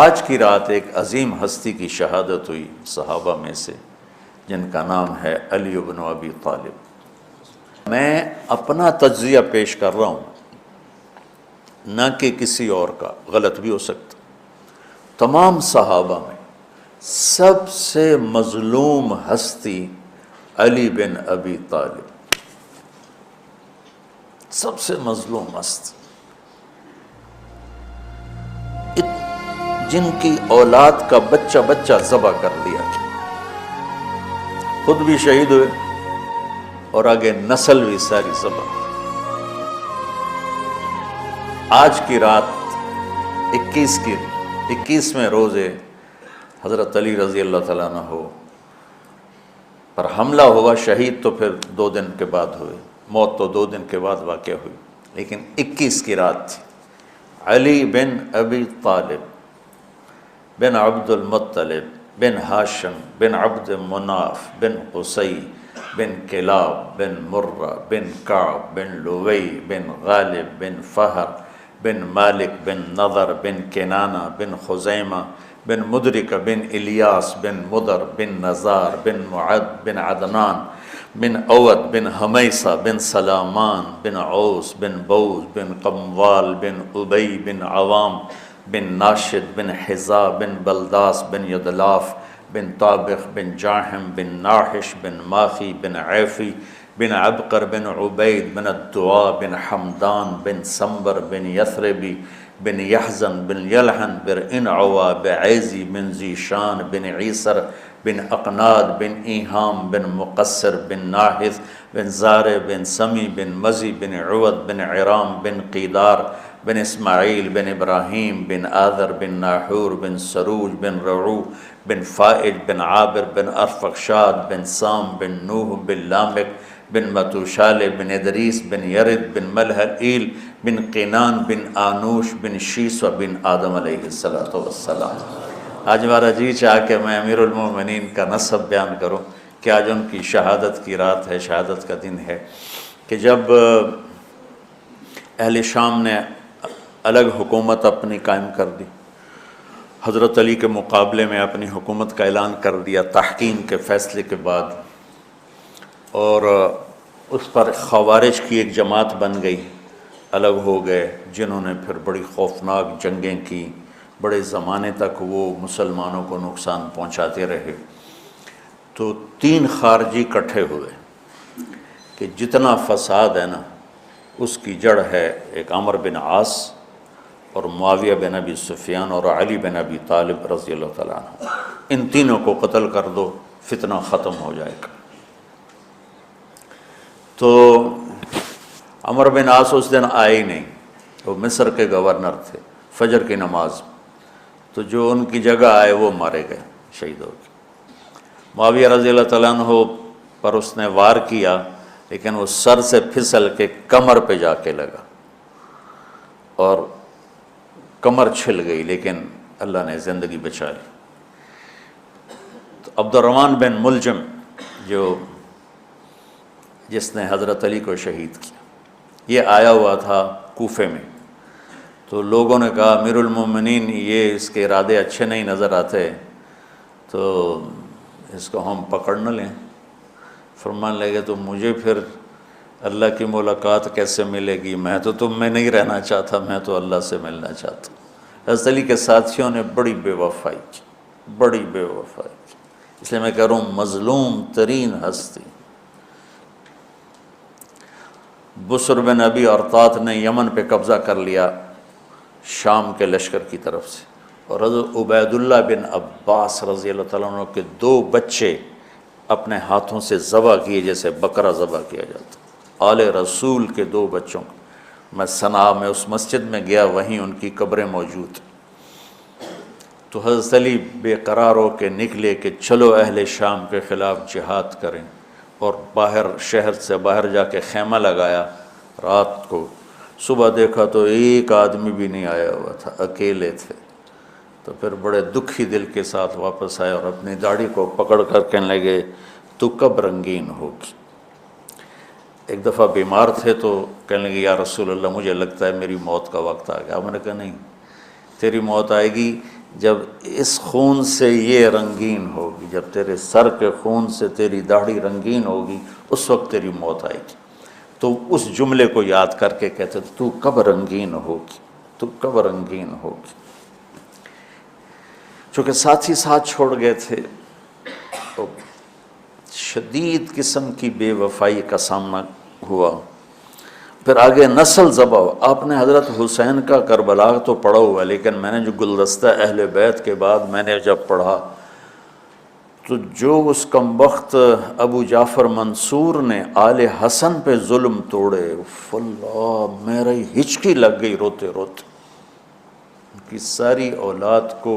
آج کی رات ایک عظیم ہستی کی شہادت ہوئی صحابہ میں سے، جن کا نام ہے علی بن ابی طالب۔ میں اپنا تجزیہ پیش کر رہا ہوں، نہ کہ کسی اور کا، غلط بھی ہو سکتا۔ تمام صحابہ میں سب سے مظلوم ہستی علی بن ابی طالب، سب سے مظلوم ہستی، جن کی اولاد کا بچہ بچہ ذبح کر دیا، خود بھی شہید ہوئے اور آگے نسل بھی ساری ذبح۔ آج کی رات 21ویں روزے حضرت علی رضی اللہ تعالیٰ عنہ پر حملہ ہوا، شہید تو پھر 2 دن کے بعد ہوئے، موت تو 2 دن کے بعد واقع ہوئی، لیکن 21 کی رات تھی۔ علی بن ابی طالب بن عبد المطلب بن ہاشم بن عبد مناف بن قصی بن کلاب بن مرہ بن کعب بن لوی بن غالب بن فہر بن مالک بن نضر بن کنانہ بن خزیمہ بن مدرکہ بن الیاس بن مدر بن نزار بن معد بن عدنان بن اوت بن حمیسہ بن سلامان بن عوس بن بوز بن قموال بن ابی بن عوام بن ناشد بن حذا بن بلداس بن یدلاف بن طابخ بن جاحم بن ناحش بن ماخی بن عیفی بن عبقر بن عبید بن الدعاء بن حمدان بن سنبر بن یثربی بن یحزن بن یلحن بن انعوا بعیزی بن زیشان بن عیسر بن اقناد بن ایہام بن مقصر بن ناحث بن زار بن سمی بن مزی بن عود بن عرام بن قیدار بن اسماعیل بن ابراہیم بن آذر بن ناحور بن سروج بن رعو بن فائج بن عابر بن ارفخشاد بن سام بن نوح بن لامک بن متوشال بن ادریس بن یرد بن ملحل بن قینان بن آنوش بن شیس و بن آدم علیہ السلام۔ آج ہمارا جی چاہ کہ میں امیر المومنین کا نسب بیان کروں کہ آج ان کی شہادت کی رات ہے، شہادت کا دن ہے، کہ جب اہل شام نے الگ حکومت اپنی قائم کر دی، حضرت علی کے مقابلے میں اپنی حکومت کا اعلان کر دیا تحکیم کے فیصلے کے بعد، اور اس پر خوارج کی ایک جماعت بن گئی، الگ ہو گئے، جنہوں نے پھر بڑی خوفناک جنگیں کی، بڑے زمانے تک وہ مسلمانوں کو نقصان پہنچاتے رہے۔ تو 3 خارجی اکٹھے ہوئے کہ جتنا فساد ہے نا اس کی جڑ ہے ایک عمرو بن عاص اور معاویہ بن ابی سفیان اور علی بن ابی طالب رضی اللہ تعالیٰ عنہ، ان تینوں کو قتل کر دو، فتنہ ختم ہو جائے گا۔ تو عمرو بن عاص اس دن آئے ہی نہیں، وہ مصر کے گورنر تھے، فجر کی نماز، تو جو ان کی جگہ آئے وہ مارے گئے، شہید ہو گئے۔ معاویہ رضی اللہ تعالیٰ عنہ پر اس نے وار کیا، لیکن وہ سر سے پھسل کے کمر پہ جا کے لگا اور کمر چھل گئی، لیکن اللہ نے زندگی بچا لی۔ تو عبد الرحمن بن ملجم جس نے حضرت علی کو شہید کیا، یہ آیا ہوا تھا کوفے میں، تو لوگوں نے کہا امیر المومنین یہ اس کے ارادے اچھے نہیں نظر آتے، تو اس کو ہم پکڑ نہ لیں۔ فرمان لگے تو مجھے پھر اللہ کی ملاقات کیسے ملے گی، میں تو تم میں نہیں رہنا چاہتا، میں تو اللہ سے ملنا چاہتا ہوں۔ حضرت علی کے ساتھیوں نے بڑی بے وفائی کی، بڑی بے وفائی کی، اس لیے میں کہہ رہا ہوں مظلوم ترین ہستی۔ بسر بن ابی ارطاط نے یمن پہ قبضہ کر لیا شام کے لشکر کی طرف سے، اور حضرت عبید اللہ بن عباس رضی اللہ تعالیٰ عنہ کے 2 بچے اپنے ہاتھوں سے ذبح کیے جیسے بکرا ذبح کیا جاتا۔ آل رسول کے 2 بچوں کو میں صنعاء میں اس مسجد میں گیا، وہیں ان کی قبریں موجود۔ تو حضرت علی بے قرار ہو کے نکلے کہ چلو اہل شام کے خلاف جہاد کریں، اور باہر شہر سے باہر جا کے خیمہ لگایا رات کو۔ صبح دیکھا تو ایک آدمی بھی نہیں آیا ہوا تھا، اکیلے تھے۔ تو پھر بڑے دکھی دل کے ساتھ واپس آئے اور اپنی داڑھی کو پکڑ کر کہنے لگے تو کب رنگین ہوگی۔ ایک دفعہ بیمار تھے تو کہنے لگے یا رسول اللہ مجھے لگتا ہے میری موت کا وقت آ گیا۔ میں نے کہا نہیں، تیری موت آئے گی جب اس خون سے یہ رنگین ہوگی، جب تیرے سر کے خون سے تیری داڑھی رنگین ہوگی، اس وقت تیری موت آئے گی۔ تو اس جملے کو یاد کر کے کہتے تو کب رنگین ہوگی، تو کب رنگین ہوگی۔ چونکہ ساتھی ساتھ چھوڑ گئے تھے تو شدید قسم کی بے وفائی کا سامنا ہوا۔ پھر آگے نسل ذبح۔ آپ نے حضرت حسین کا کربلا تو پڑھا ہوا، لیکن میں نے جو گلدستہ اہل بیت کے بعد میں نے جب پڑھا تو جو اس کمبخت ابو جعفر منصور نے آل حسن پہ ظلم توڑے، اللہ میری ہچکی لگ گئی روتے روتے۔ ان کی ساری اولاد کو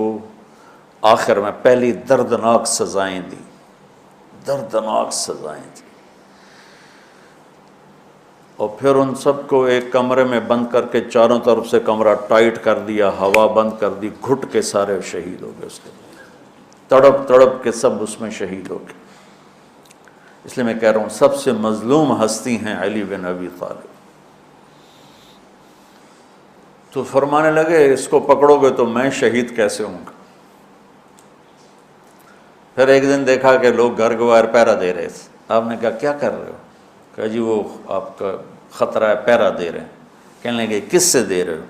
آخر میں پہلی دردناک سزائیں دی، دردناک سزائیں دی، اور پھر ان سب کو ایک کمرے میں بند کر کے چاروں طرف سے کمرہ ٹائٹ کر دیا، ہوا بند کر دی، گھٹ کے سارے شہید ہو گئے، اس کے تڑپ تڑپ کے سب اس میں شہید ہو گئے۔ اس لیے میں کہہ رہا ہوں سب سے مظلوم ہستی ہیں علی بن ابی طالب۔ تو فرمانے لگے اس کو پکڑو گے تو میں شہید کیسے ہوں گا۔ پھر ایک دن دیکھا کہ لوگ گھر کے باہر پہرا دے رہے تھے۔ آپ نے کہا کیا کر رہے ہو؟ کہا جی وہ آپ کا خطرہ ہے، پہرا دے رہے ہیں۔ کہنے لگے کس سے دے رہے ہو؟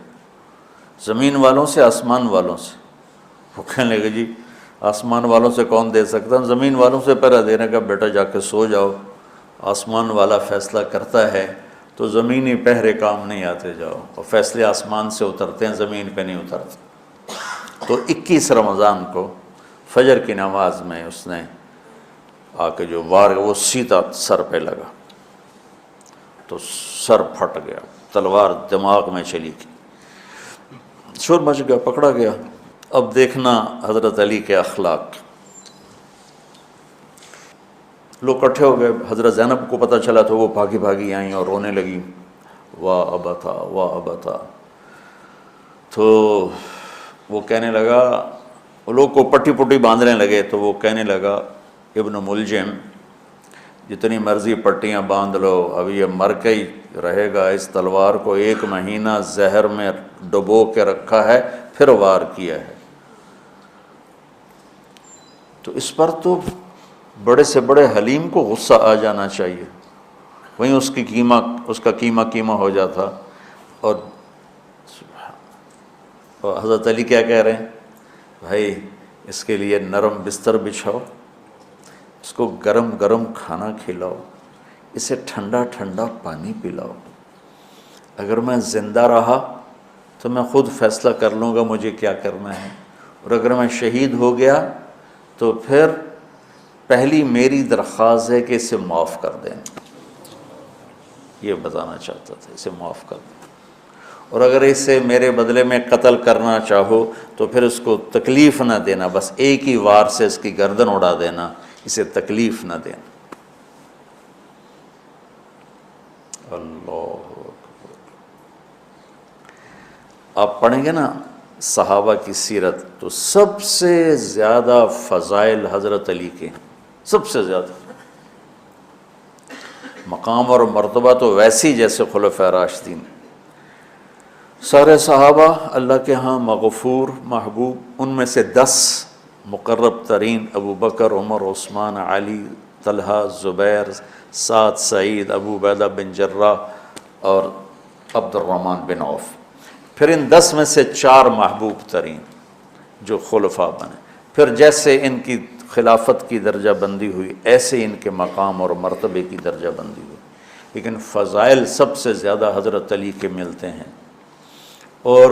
زمین والوں سے، آسمان والوں سے؟ وہ کہنے لگے جی آسمان والوں سے کون دے سکتا، زمین والوں سے پہرا دینے کا۔ بیٹا جا کے سو جاؤ، آسمان والا فیصلہ کرتا ہے تو زمینی پہرے کام نہیں آتے، جاؤ، اور فیصلے آسمان سے اترتے ہیں، زمین پہ نہیں اترتے۔ تو 21 رمضان کو فجر کی نماز میں اس نے آ کے جو وار وہ سیدھا سر پہ لگا تو سر پھٹ گیا، تلوار دماغ میں چلی گئی، شور مچ گیا، پکڑا گیا۔ اب دیکھنا حضرت علی کے اخلاق۔ لوگ اکٹھے ہو گئے، حضرت زینب کو پتہ چلا تو وہ بھاگی بھاگی آئیں اور رونے لگی، واہ ابتا واہ ابتا۔ تو وہ کہنے لگا، وہ لوگ کو پٹی پٹی باندھنے لگے تو وہ کہنے لگا ابن ملجم جتنی مرضی پٹیاں باندھ لو، اب یہ مر کے ہی رہے گا، اس تلوار کو 1 مہینہ زہر میں ڈبو کے رکھا ہے پھر وار کیا ہے۔ تو اس پر تو بڑے سے بڑے حلیم کو غصہ آ جانا چاہیے، وہیں اس کا قیمہ ہو جاتا۔ اور حضرت علی کیا کہہ رہے ہیں؟ بھائی اس کے لیے نرم بستر بچھاؤ، اس کو گرم گرم کھانا کھلاؤ، اسے ٹھنڈا ٹھنڈا پانی پلاؤ۔ اگر میں زندہ رہا تو میں خود فیصلہ کر لوں گا مجھے کیا کرنا ہے، اور اگر میں شہید ہو گیا تو پھر پہلی میری درخواست ہے کہ اسے معاف کر دیں۔ یہ بتانا چاہتا تھا، اسے معاف کر دیں، اور اگر اسے میرے بدلے میں قتل کرنا چاہو تو پھر اس کو تکلیف نہ دینا، بس ایک ہی وار سے اس کی گردن اڑا دینا، اسے تکلیف نہ دینا۔ اللہ اکبر۔ آپ پڑھیں گے نا صحابہ کی سیرت تو سب سے زیادہ فضائل حضرت علی کے، سب سے زیادہ مقام اور مرتبہ تو ویسی جیسے خلفائے راشدین۔ سارے صحابہ اللہ کے ہاں مغفور محبوب، ان میں سے 10 مقرب ترین ابو بکر، عمر، عثمان، علی، طلحہ، زبیر، سعد، سعید، ابو عبیدہ بن جراح اور عبد الرحمن بن عوف۔ پھر ان 10 میں سے 4 محبوب ترین جو خلفاء بنے، پھر جیسے ان کی خلافت کی درجہ بندی ہوئی ایسے ان کے مقام اور مرتبے کی درجہ بندی ہوئی، لیکن فضائل سب سے زیادہ حضرت علی کے ملتے ہیں۔ اور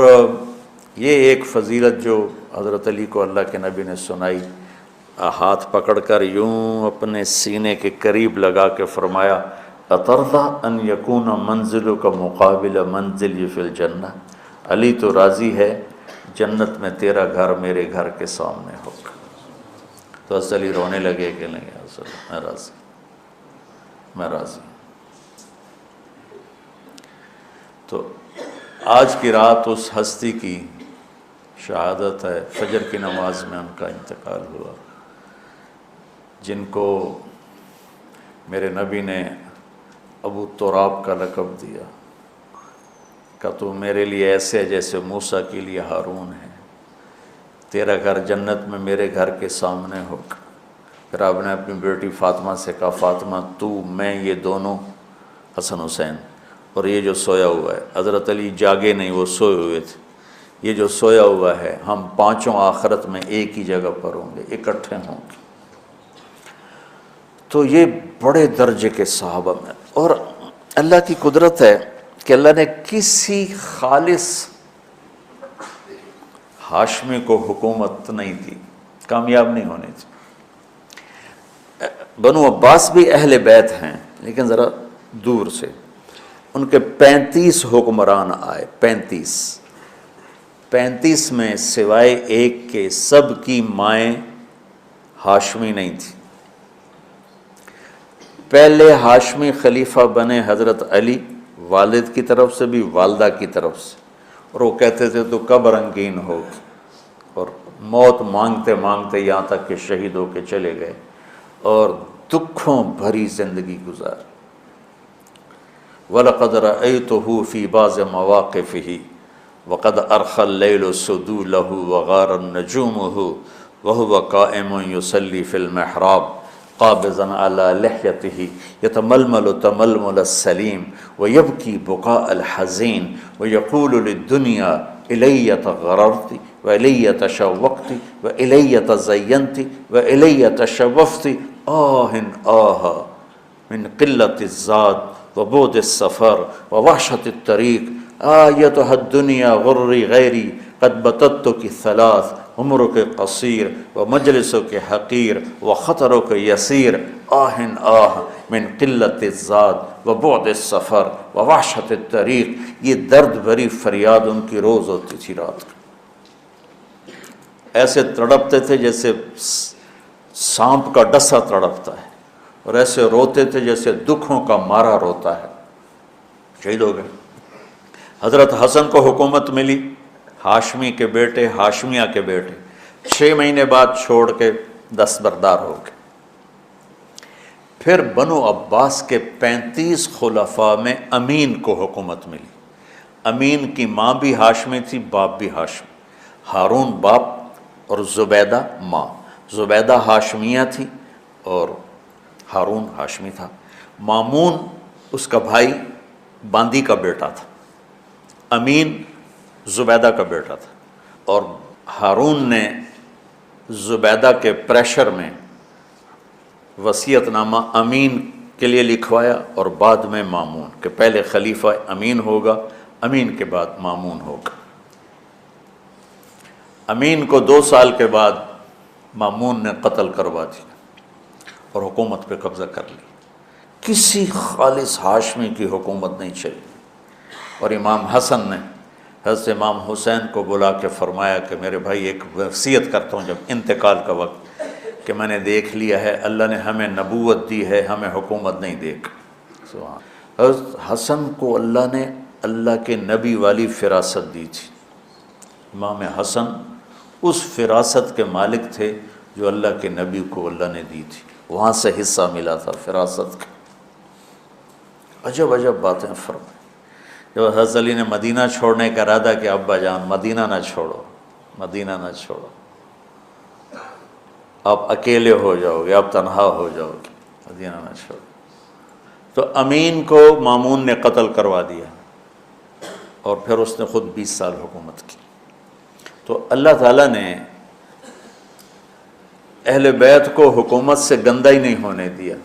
یہ ایک فضیلت جو حضرت علی کو اللہ کے نبی نے سنائی، ہاتھ پکڑ کر یوں اپنے سینے کے قریب لگا کے فرمایا، اترضی ان یکون منزلک مقابل منزلی فی الجنہ، علی تو راضی ہے جنت میں تیرا گھر میرے گھر کے سامنے ہوگا۔ تو حضرت علی رونے لگے کہ نہیں حضرت میں راضی، میں راضی۔ تو آج کی رات اس ہستی کی شہادت ہے، فجر کی نماز میں ان کا انتقال ہوا، جن کو میرے نبی نے ابو تراب کا لقب دیا کہ تو میرے لیے ایسے جیسے موسیٰ کے لیے ہارون ہے، تیرا گھر جنت میں میرے گھر کے سامنے ہوگا۔ پھر آپ نے اپنی بیٹی فاطمہ سے کہا فاطمہ تو میں یہ دونوں حسن حسین اور یہ جو سویا ہوا ہے، حضرت علی جاگے نہیں، وہ سوئے ہوئے تھے، یہ جو سویا ہوا ہے ہم پانچوں آخرت میں ایک ہی جگہ پر ہوں گے، اکٹھے ہوں گے۔ تو یہ بڑے درجے کے صحابہ میں، اور اللہ کی قدرت ہے کہ اللہ نے کسی خالص ہاشمی کو حکومت نہیں دی، کامیاب نہیں ہونے دی۔ بنو عباس بھی اہل بیت ہیں لیکن ذرا دور سے، ان کے 35 حکمران آئے، 35 میں سوائے ایک کے سب کی مائیں ہاشمی نہیں تھی۔ پہلے ہاشمی خلیفہ بنے حضرت علی، والد کی طرف سے بھی والدہ کی طرف سے، اور وہ کہتے تھے تو کب رنگین ہوگی، اور موت مانگتے مانگتے یہاں تک کہ شہید ہو کے چلے گئے اور دکھوں بھری زندگی گزاری۔ وَلَقَدْ رَأَيْتُهُ فِي بَعْضِ مَوَاقِفِهِ وَقَدْ أَرْخَى اللَّيْلُ سُدُولَهُ وَغَارَ النَّجُومُهُ وَهُوَ قَائِمٌ يُصَلِّي فِي الْمِحْرَابِ قابضاً على لحيته يتململ تململ السليم ويبكي بكاء الحزين ويقول للدنيا إلي تغررت وإلي تشوقت وإلي تزينت وإلي تشوفت آه من قلة الزاد وبعد السفر ووحشة الطريق آيتها الدنيا غري غيري قد بتتك الثلاث عمرك قصير ومجلسك حقير وخطرك يسير من قلة الزاد وبعد السفر ووحشة الطريق۔ یہ درد بھری فریاد ان کی روز ہوتی تھی رات کو، ایسے تڑپتے تھے جیسے سانپ کا ڈسا تڑپتا ہے، اور ایسے روتے تھے جیسے دکھوں کا مارا روتا ہے۔ شہید ہو گئے۔ حضرت حسن کو حکومت ملی، ہاشمی کے بیٹے، ہاشمیہ کے بیٹے 6 مہینے بعد چھوڑ کے دستبردار ہو گئے۔ پھر بنو عباس کے 35 خلفاء میں امین کو حکومت ملی۔ امین کی ماں بھی ہاشمی تھی، باپ بھی ہاشمی، ہارون باپ اور زبیدہ ماں۔ زبیدہ ہاشمیہ تھی اور ہارون ہاشمی تھا۔ مامون اس کا بھائی باندی کا بیٹا تھا، امین زبیدہ کا بیٹا تھا، اور ہارون نے زبیدہ کے پریشر میں وصیت نامہ امین کے لیے لکھوایا، اور بعد میں مامون، کہ پہلے خلیفہ امین ہوگا، امین کے بعد مامون ہوگا۔ امین کو 2 سال کے بعد مامون نے قتل کروا دیا اور حکومت پہ قبضہ کر لی۔ کسی خالص ہاشمی کی حکومت نہیں چلی، اور امام حسن نے حضرت امام حسین کو بلا کے فرمایا کہ میرے بھائی ایک وصیت کرتا ہوں جب انتقال کا وقت، کہ میں نے دیکھ لیا ہے اللہ نے ہمیں نبوت دی ہے، ہمیں حکومت نہیں دے گا۔ حضرت حسن کو اللہ نے اللہ کے نبی والی فراست دی تھی۔ امام حسن اس فراست کے مالک تھے جو اللہ کے نبی کو اللہ نے دی تھی، وہاں سے حصہ ملا تھا فراست کا۔ عجب عجب باتیں فرمائیں۔ جب حضرت علی نے مدینہ چھوڑنے کا ارادہ کیا، ابا جان مدینہ نہ چھوڑو، مدینہ نہ چھوڑو، آپ اکیلے ہو جاؤ گے، آپ تنہا ہو جاؤ گے، مدینہ نہ چھوڑو۔ تو امین کو مامون نے قتل کروا دیا، اور پھر اس نے خود 20 سال حکومت کی۔ تو اللہ تعالیٰ نے اہل بیت کو حکومت سے گندہ ہی نہیں ہونے دیا۔